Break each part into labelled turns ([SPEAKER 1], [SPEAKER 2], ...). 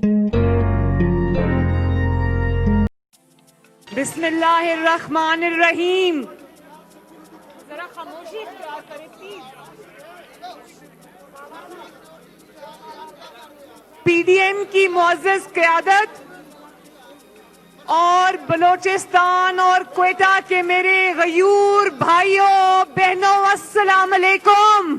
[SPEAKER 1] بسم اللہ الرحمن الرحیم. ذرا خاموشی اختیار کریں پلیز. پی ڈی ایم کی معزز قیادت اور بلوچستان اور کوئٹہ کے میرے غیور بھائیوں بہنوں، السلام علیکم.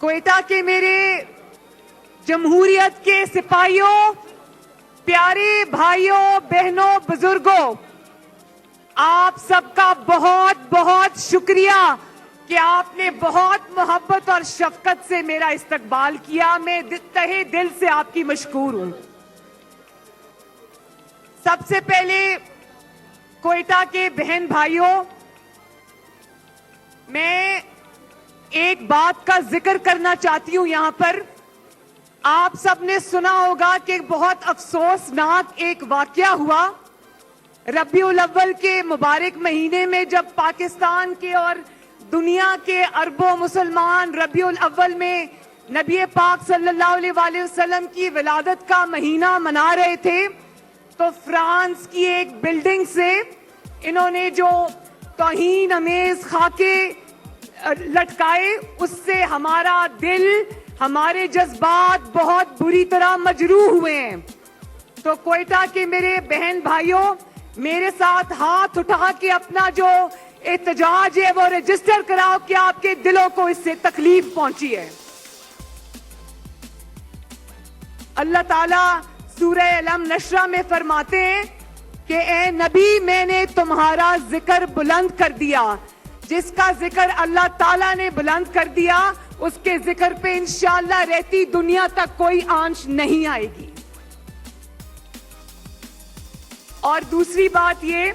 [SPEAKER 1] کوئٹہ کے میرے جمہوریت کے سپاہیوں، پیارے بھائیوں بہنوں بزرگوں، آپ سب کا بہت بہت شکریہ کہ آپ نے بہت محبت اور شفقت سے میرا استقبال کیا. میں تہہ دل سے آپ کی مشکور ہوں. سب سے پہلے کوئٹہ کے بہن بھائیوں، میں ایک بات کا ذکر کرنا چاہتی ہوں. یہاں پر آپ سب نے سنا ہوگا کہ بہت افسوسناک ایک واقعہ ہوا ربیع الاول کے مبارک مہینے میں، جب پاکستان کے اور دنیا کے اربوں مسلمان ربیع الاول میں نبی پاک صلی اللہ علیہ وآلہ وسلم کی ولادت کا مہینہ منا رہے تھے. تو فرانس کی ایک بلڈنگ سے انہوں نے جو توہین امیز خاکے لٹکائے، اس سے ہمارا دل، ہمارے جذبات بہت بری طرح مجروح ہوئے ہیں. تو کوئٹہ کے میرے بہن بھائیوں، میرے ساتھ ہاتھ اٹھا کے اپنا جو احتجاج ہے وہ رجسٹر کراؤ کہ آپ کے دلوں کو اس سے تکلیف پہنچی ہے. اللہ تعالیٰ سورہ علم نشرہ میں فرماتے ہیں کہ اے نبی، میں نے تمہارا ذکر بلند کر دیا. جس کا ذکر اللہ تعالیٰ نے بلند کر دیا، اس کے ذکر پہ انشاءاللہ رہتی دنیا تک کوئی آنچ نہیں آئے گی. اور دوسری بات یہ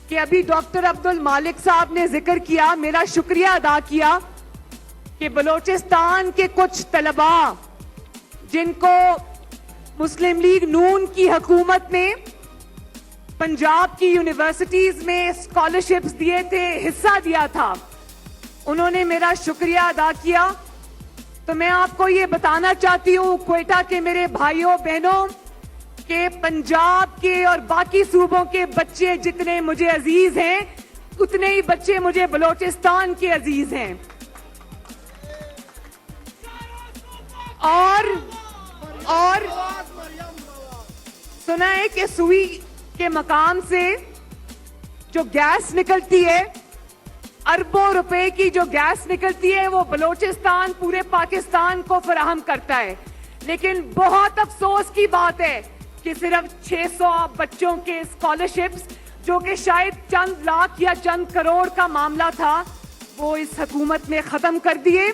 [SPEAKER 1] کہ ابھی ڈاکٹر عبد المالک صاحب نے ذکر کیا، میرا شکریہ ادا کیا کہ بلوچستان کے کچھ طلباء جن کو مسلم لیگ نون کی حکومت نے پنجاب کی یونیورسٹیز میں اسکالرشپس دیے تھے، حصہ دیا تھا، انہوں نے میرا شکریہ ادا کیا. تو میں آپ کو یہ بتانا چاہتی ہوں کوئٹہ کے میرے بھائیوں بہنوں کہ پنجاب کے اور باقی صوبوں کے بچے جتنے مجھے عزیز ہیں، اتنے ہی بچے مجھے بلوچستان کے عزیز ہیں. اور سنا ہے کہ سوئی کے مقام سے جو گیس نکلتی ہے، اربوں روپے کی جو گیس نکلتی ہے، وہ بلوچستان پورے پاکستان کو فراہم کرتا ہے. لیکن بہت افسوس کی بات ہے کہ صرف 600 بچوں کے اسکالرشپس، جو کہ شاید چند لاکھ یا چند کروڑ کا معاملہ تھا، وہ اس حکومت نے ختم کر دیے.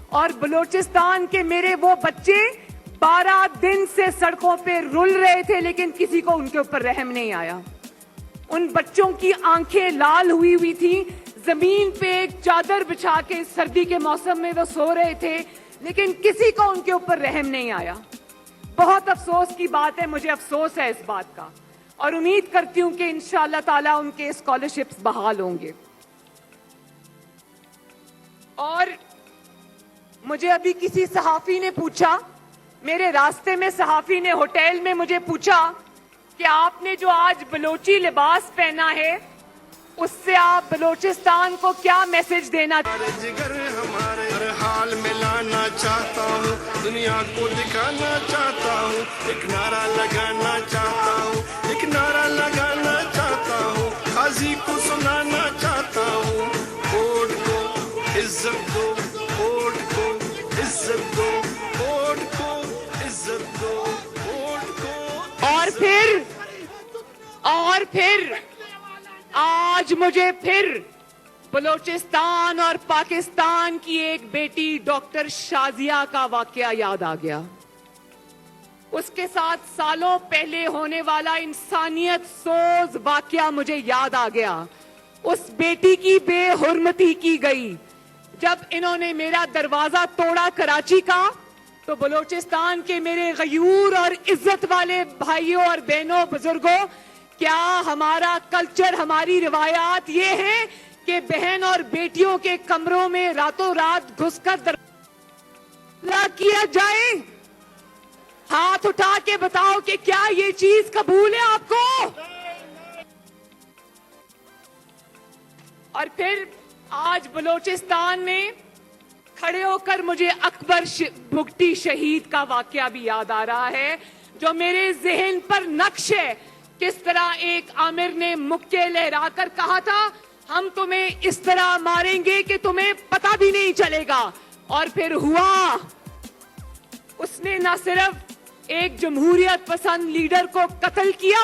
[SPEAKER 1] اور بلوچستان کے میرے وہ بچے 12 دن سے سڑکوں پہ رول رہے تھے، لیکن کسی کو ان کے اوپر رحم نہیں آیا. ان بچوں کی آنکھیں لال ہوئی تھی، زمین پہ ایک چادر بچھا کے سردی کے موسم میں وہ سو رہے تھے، لیکن کسی کو ان کے اوپر رحم نہیں آیا. بہت افسوس کی بات ہے، مجھے افسوس ہے اس بات کا، اور امید کرتی ہوں کہ انشاءاللہ تعالیٰ ان کے اسکالرشپس بحال ہوں گے. اور مجھے ابھی کسی صحافی نے پوچھا، میرے راستے میں صحافی نے ہوٹل میں مجھے پوچھا کہ آپ نے جو آج بلوچی لباس پہنا ہے، اس سے آپ بلوچستان کو کیا میسج دینا؟
[SPEAKER 2] جگر ہمارے ہر حال میں لانا چاہتا ہوں، دنیا کو دکھانا چاہتا ہوں، ایک نعرہ لگانا چاہتا ہوں، ایک نعرہ لگانا چاہتا ہوں، قاضی کو سنانا چاہتا ہوں، ووٹ کو عزت دو، ووٹ کو عزت دو، ووٹ کو عزت دو، ووٹ کو.
[SPEAKER 1] اور پھر آج مجھے پھر بلوچستان اور پاکستان کی ایک بیٹی ڈاکٹر شازیہ کا واقعہ یاد آ گیا. اس کے ساتھ سالوں پہلے ہونے والا انسانیت سوز واقعہ مجھے یاد آ گیا. اس بیٹی کی بے حرمتی کی گئی. جب انہوں نے میرا دروازہ توڑا کراچی کا، تو بلوچستان کے میرے غیور اور عزت والے بھائیوں اور بہنوں بزرگوں، کیا ہمارا کلچر, ہماری روایات یہ ہیں کہ بہن اور بیٹیوں کے کمروں میں راتوں رات گھس کر دروازہ کیا جائے؟ ہاتھ اٹھا کے بتاؤ کہ کیا یہ چیز قبول ہے آپ کو؟ اور پھر آج بلوچستان میں کھڑے ہو کر مجھے اکبر بگٹی شہید کا واقعہ بھی یاد آ رہا ہے, جو میرے ذہن پر نقش ہے. کس طرح ایک عامر نے مکے لہرا کر کہا تھا ہم تمہیں اس طرح ماریں گے کہ تمہیں پتہ بھی نہیں چلے گا, اور پھر ہوا. اس نے نہ صرف ایک جمہوریت پسند لیڈر کو قتل کیا,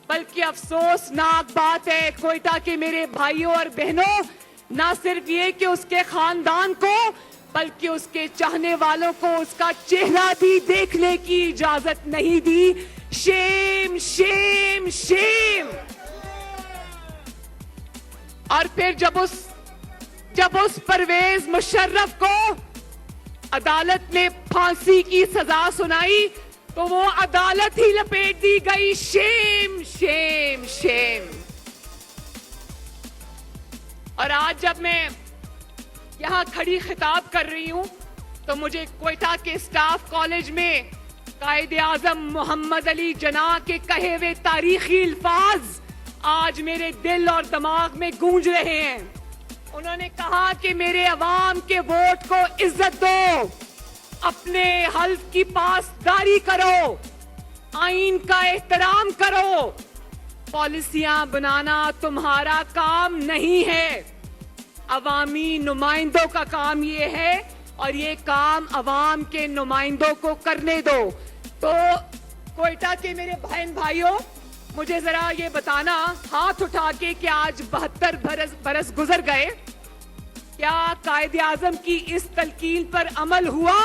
[SPEAKER 1] بلکہ افسوسناک بات ہے کوئٹہ کے میرے بھائیوں اور بہنوں, نہ صرف یہ کہ اس کے خاندان کو بلکہ اس کے چاہنے والوں کو اس کا چہرہ بھی دیکھنے کی اجازت نہیں دی. شیم شیم شیم. اور پھر جب اس پرویز مشرف کو عدالت نے پھانسی کی سزا سنائی تو وہ عدالت ہی لپیٹ دی گئی. شیم شیم شیم. اور آج جب میں یہاں کھڑی خطاب کر رہی ہوں تو مجھے کوئٹہ کے سٹاف کالج میں قائد اعظم محمد علی جناح کے کہے ہوئے تاریخی الفاظ آج میرے دل اور دماغ میں گونج رہے ہیں. انہوں نے کہا کہ میرے عوام کے ووٹ کو عزت دو, اپنے حلف کی پاسداری کرو, آئین کا احترام کرو. پالیسیاں بنانا تمہارا کام نہیں ہے, عوامی نمائندوں کا کام یہ ہے, اور یہ کام عوام کے نمائندوں کو کرنے دو. تو کوئٹہ کے میرے بہن بھائیوں, مجھے ذرا یہ بتانا ہاتھ اٹھا کے کہ آج 72 برس گزر گئے, کیا قائد اعظم کی اس تلقین پر عمل ہوا؟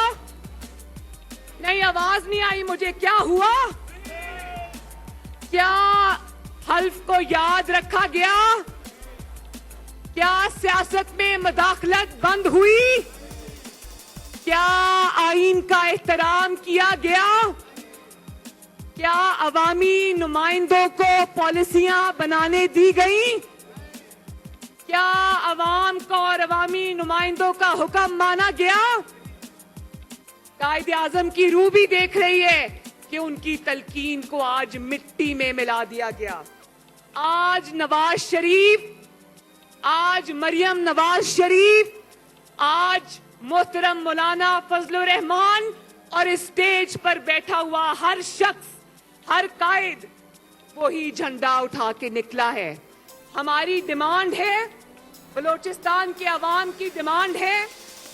[SPEAKER 1] نہیں, آواز نہیں آئی مجھے. کیا ہوا؟ کیا حلف کو یاد رکھا گیا؟ کیا سیاست میں مداخلت بند ہوئی؟ کیا آئین کا احترام کیا گیا؟ کیا عوامی نمائندوں کو پالیسیاں بنانے دی گئیں؟ کیا عوام کو اور عوامی نمائندوں کا حکم مانا گیا؟ قائد اعظم کی روح بھی دیکھ رہی ہے کہ ان کی تلقین کو آج مٹی میں ملا دیا گیا. آج نواز شریف, آج مریم نواز شریف, آج محترم مولانا فضل الرحمان اور اسٹیج پر بیٹھا ہوا ہر شخص, ہر قائد وہی جھنڈا اٹھا کے نکلا ہے. ہماری ڈیمانڈ ہے, بلوچستان کے عوام کی ڈیمانڈ ہے,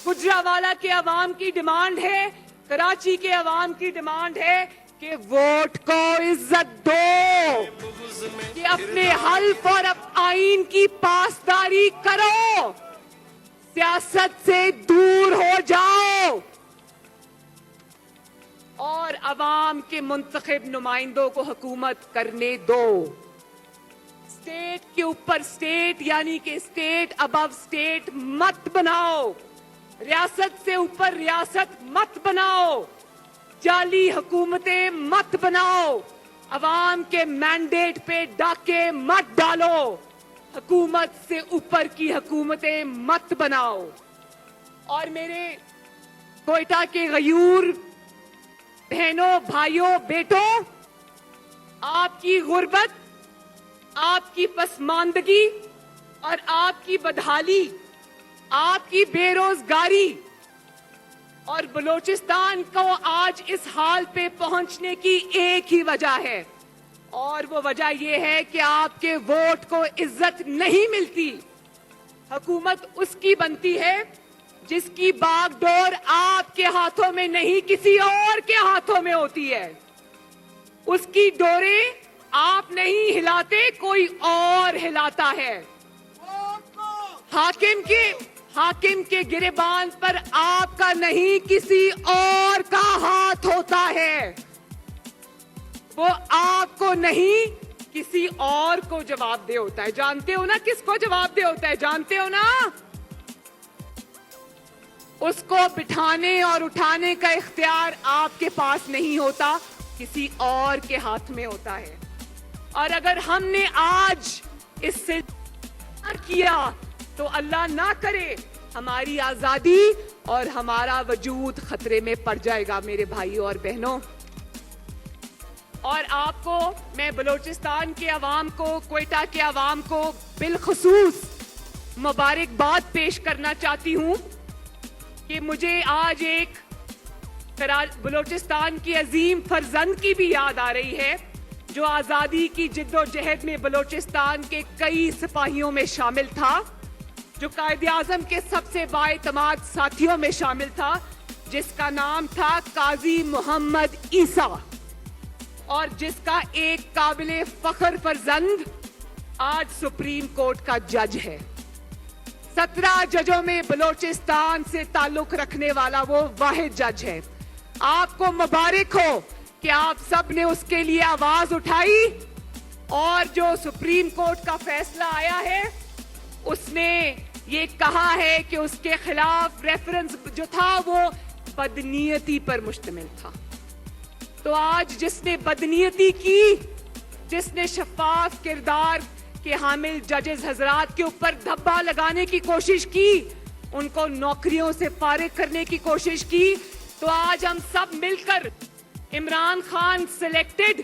[SPEAKER 1] گجرانوالہ کے عوام کی ڈیمانڈ ہے, کراچی کے عوام کی ڈیمانڈ ہے کہ ووٹ کو عزت دو, کہ اپنے حلف اور آئین کی پاسداری کرو, سیاست سے دور ہو جاؤ اور عوام کے منتخب نمائندوں کو حکومت کرنے دو. اسٹیٹ کے اوپر اسٹیٹ یعنی کہ اسٹیٹ ابو اسٹیٹ مت بناؤ, ریاست سے اوپر ریاست مت بناؤ, جعلی حکومتیں مت بناؤ, عوام کے مینڈیٹ پہ ڈاکے مت ڈالو, حکومت سے اوپر کی حکومتیں مت بناؤ. اور میرے کوئٹہ کے غیور بہنوں, بھائیوں, بیٹوں, آپ کی غربت, آپ کی پسماندگی اور آپ کی بدحالی, آپ کی بے روزگاری اور بلوچستان کو آج اس حال پہ پہنچنے کی ایک ہی وجہ ہے, اور وہ وجہ یہ ہے کہ آپ کے ووٹ کو عزت نہیں ملتی. حکومت اس کی بنتی ہے جس کی باغ ڈور آپ کے ہاتھوں میں نہیں کسی اور کے ہاتھوں میں ہوتی ہے. اس کی ڈوریں آپ نہیں ہلاتے, کوئی اور ہلاتا ہے. حاکم کے گریبان پر آپ کا نہیں کسی اور کا ہاتھ ہوتا ہے. وہ آپ کو نہیں کسی اور کو جواب دہ ہوتا ہے. جانتے ہو نا کس کو جواب دہ ہوتا ہے؟ جانتے ہو نا؟ اس کو بٹھانے اور اٹھانے کا اختیار آپ کے پاس نہیں ہوتا, کسی اور کے ہاتھ میں ہوتا ہے. اور اگر ہم نے آج اس سے کیا تو اللہ نہ کرے ہماری آزادی اور ہمارا وجود خطرے میں پڑ جائے گا میرے بھائیوں اور بہنوں. اور آپ کو میں بلوچستان کے عوام کو, کوئٹہ کے عوام کو بالخصوص مبارکباد پیش کرنا چاہتی ہوں کہ مجھے آج ایک بلوچستان کی عظیم فرزند کی بھی یاد آ رہی ہے جو آزادی کی جد و جہد میں بلوچستان کے کئی سپاہیوں میں شامل تھا, جو قائد اعظم کے سب سے بااعتماد ساتھیوں میں شامل تھا, جس کا نام تھا قاضی محمد عیسیٰ, اور جس کا ایک قابل فخر فرزند آج سپریم کورٹ کا جج ہے. 17 ججوں میں بلوچستان سے تعلق رکھنے والا وہ واحد جج ہے. آپ کو مبارک ہو کہ آپ سب نے اس کے لیے آواز اٹھائی, اور جو سپریم کورٹ کا فیصلہ آیا ہے اس نے یہ کہا ہے کہ اس کے خلاف ریفرنس جو تھا وہ بدنیتی پر مشتمل تھا. تو آج جس نے بدنیتی کی, جس نے شفاف کردار کے حامل ججز حضرات کے اوپر دھبا لگانے کی کوشش کی, ان کو نوکریوں سے فارغ کرنے کی کوشش کی, تو آج ہم سب مل کر عمران خان سلیکٹڈ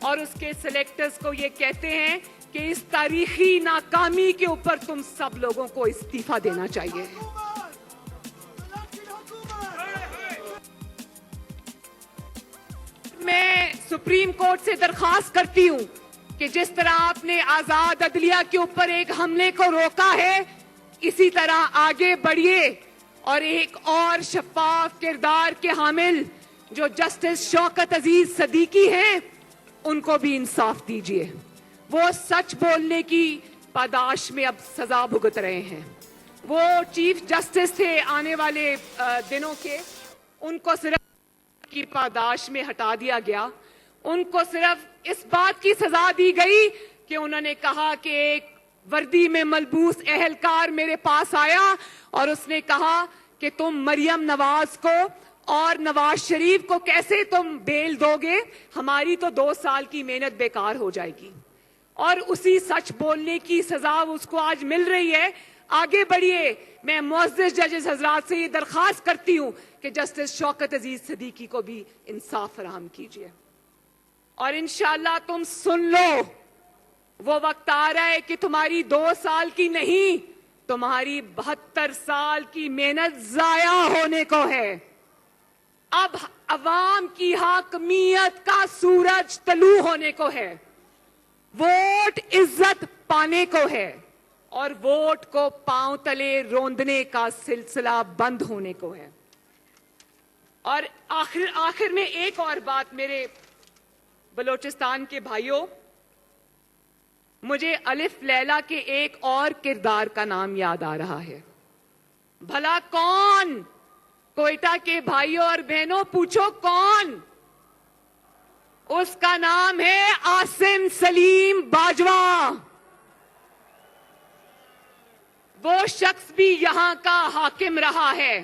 [SPEAKER 1] اور اس کے سلیکٹرز کو یہ کہتے ہیں کہ اس تاریخی ناکامی کے اوپر تم سب لوگوں کو استعفا دینا چاہیے. میں سپریم کورٹ سے درخواست کرتی ہوں کہ جس طرح آپ نے آزاد عدلیہ کے اوپر ایک حملے کو روکا ہے, اسی طرح آگے بڑھیے اور ایک اور شفاف کردار کے حامل جو جسٹس شوکت عزیز صدیقی ہیں ان کو بھی انصاف دیجیے. وہ سچ بولنے کی پاداش میں اب سزا بھگت رہے ہیں. وہ چیف جسٹس تھے آنے والے دنوں کے, ان کو صرف کی پاداش میں ہٹا دیا گیا. ان کو صرف اس بات کی سزا دی گئی کہ انہوں نے کہا کہ ایک وردی میں ملبوس اہلکار میرے پاس آیا اور اس نے کہا کہ تم مریم نواز کو اور نواز شریف کو کیسے تم بیل دو گے, ہماری تو 2 سال کی محنت بیکار ہو جائے گی. اور اسی سچ بولنے کی سزا اس کو آج مل رہی ہے. آگے بڑھیے. میں معزز ججز حضرات سے یہ درخواست کرتی ہوں کہ جسٹس شوکت عزیز صدیقی کو بھی انصاف فراہم کیجیے. اور انشاءاللہ تم سن لو, وہ وقت آ رہا ہے کہ تمہاری 2 سال کی نہیں, تمہاری 72 سال کی محنت ضائع ہونے کو ہے. اب عوام کی حاکمیت کا سورج طلوع ہونے کو ہے. ووٹ عزت پانے کو ہے, اور ووٹ کو پاؤں تلے روندنے کا سلسلہ بند ہونے کو ہے. اور آخر میں ایک اور بات میرے بلوچستان کے بھائیوں, مجھے الف لیلا کے ایک اور کردار کا نام یاد آ رہا ہے. بھلا کون؟ کوئٹہ کے بھائیوں اور بہنوں پوچھو کون؟ اس کا نام ہے عاصم سلیم باجوہ. وہ شخص بھی یہاں کا حاکم رہا ہے,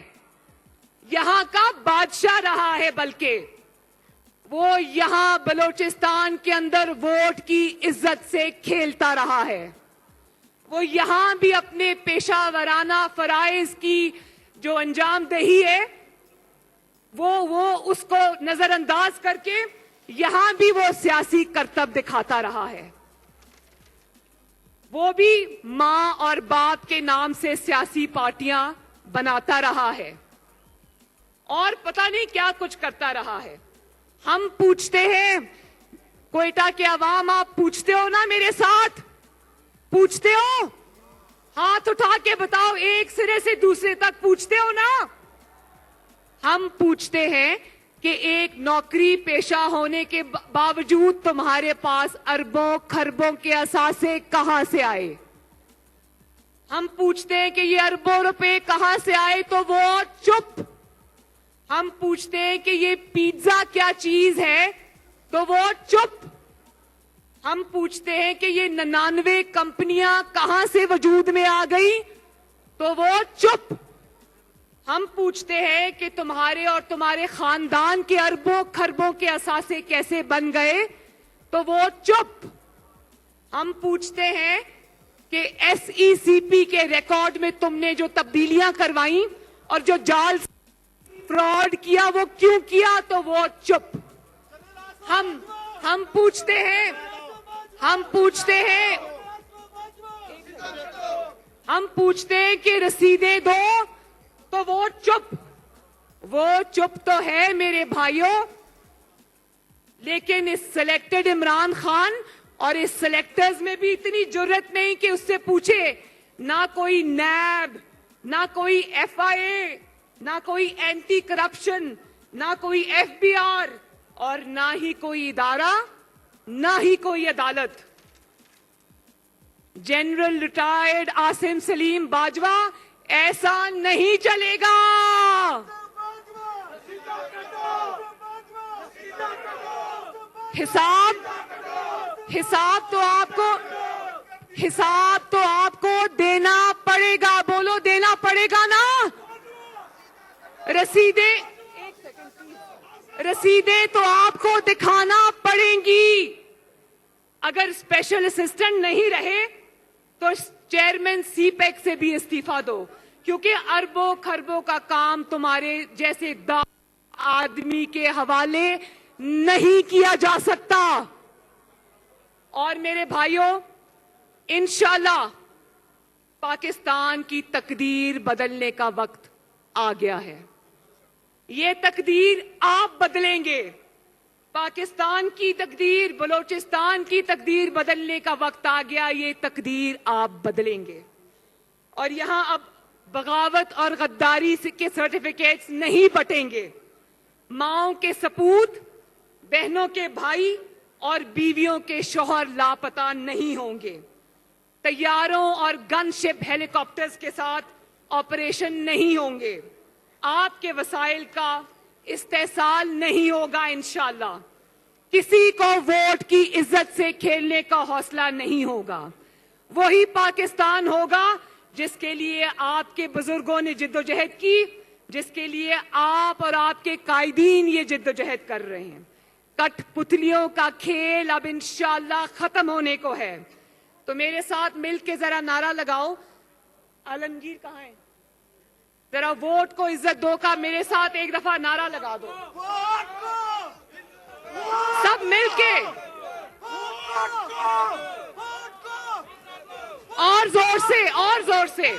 [SPEAKER 1] یہاں کا بادشاہ رہا ہے, بلکہ وہ یہاں بلوچستان کے اندر ووٹ کی عزت سے کھیلتا رہا ہے. وہ یہاں بھی اپنے پیشہ ورانہ فرائض کی جو انجام دہی ہے وہ اس کو نظر انداز کر کے یہاں بھی وہ سیاسی کرتب دکھاتا رہا ہے. وہ بھی ماں اور باپ کے نام سے سیاسی پارٹیاں بناتا رہا ہے, اور پتہ نہیں کیا کچھ کرتا رہا ہے. ہم پوچھتے ہیں, کوئٹہ کے عوام, آپ پوچھتے ہو نا میرے ساتھ؟ پوچھتے ہو؟ ہاتھ اٹھا کے بتاؤ, ایک سرے سے دوسرے تک پوچھتے ہو نا؟ ہم پوچھتے ہیں کہ ایک نوکری پیشہ ہونے کے باوجود تمہارے پاس اربوں خربوں کے اثاثے کہاں سے آئے؟ ہم پوچھتے ہیں کہ یہ اربوں روپے کہاں سے آئے, تو وہ چپ. ہم پوچھتے ہیں کہ یہ پیزا کیا چیز ہے, تو وہ چپ. ہم پوچھتے ہیں کہ یہ 99 کمپنیاں کہاں سے وجود میں آ گئی, تو وہ چپ. ہم پوچھتے ہیں کہ تمہارے اور تمہارے خاندان کے اربوں خربوں کے اثاثے کیسے بن گئے, تو وہ چپ. ہم پوچھتے ہیں کہ SECP کے ریکارڈ میں تم نے جو تبدیلیاں کروائیں اور جو جال فراڈ کیا وہ کیوں کیا؟ تو وہ چپ. ہم پوچھتے ہیں کہ رسیدیں دو تو وہ چپ. وہ چپ تو ہے میرے بھائیوں, لیکن اس سلیکٹڈ عمران خان اور اس سلیکٹرز میں بھی اتنی جرت نہیں کہ اس سے پوچھے. نہ کوئی نیب, نہ کوئی FIA, نہ کوئی اینٹی کرپشن, نہ کوئی FBR, اور نہ ہی کوئی ادارہ, نہ ہی کوئی عدالت. جنرل ریٹائرڈ عاصم سلیم باجوہ, ایسا نہیں چلے گا. حساب تو آپ کو دینا پڑے گا. بولو دینا پڑے گا نا. رسیدیں تو آپ کو دکھانا پڑیں گی. اگر اسپیشل اسسٹنٹ نہیں رہے تو چیئرمین CPEC سے بھی استعفیٰ دو, کیونکہ اربوں خربوں کا کام تمہارے جیسے آدمی کے حوالے نہیں کیا جا سکتا. اور میرے بھائیوں, انشاءاللہ پاکستان کی تقدیر بدلنے کا وقت آ گیا ہے. یہ تقدیر آپ بدلیں گے. پاکستان کی تقدیر, بلوچستان کی تقدیر بدلنے کا وقت آ گیا. یہ تقدیر آپ بدلیں گے. اور یہاں اب بغاوت اور غداری کے سرٹیفکیٹس نہیں بٹیں گے. ماؤں کے سپوت, بہنوں کے بھائی اور بیویوں کے شوہر لاپتہ نہیں ہوں گے. طیاروں اور گن شپ ہیلی کاپٹرز کے ساتھ آپریشن نہیں ہوں گے. آپ کے وسائل کا استحصال نہیں ہوگا انشاءاللہ. کسی کو ووٹ کی عزت سے کھیلنے کا حوصلہ نہیں ہوگا. وہی پاکستان ہوگا جس کے لیے آپ کے بزرگوں نے جد و جہد کی, جس کے لیے آپ اور آپ کے قائدین یہ جد و جہد کر رہے ہیں. کٹ پتلیوں کا کھیل اب انشاءاللہ ختم ہونے کو ہے. تو میرے ساتھ مل کے ذرا نعرہ لگاؤ. عالمگیر کہاں ہے؟ ذرا ووٹ کو عزت دو کا میرے ساتھ ایک دفعہ نعرہ لگا دو. سب مل کے اور زور سے, اور زور سے.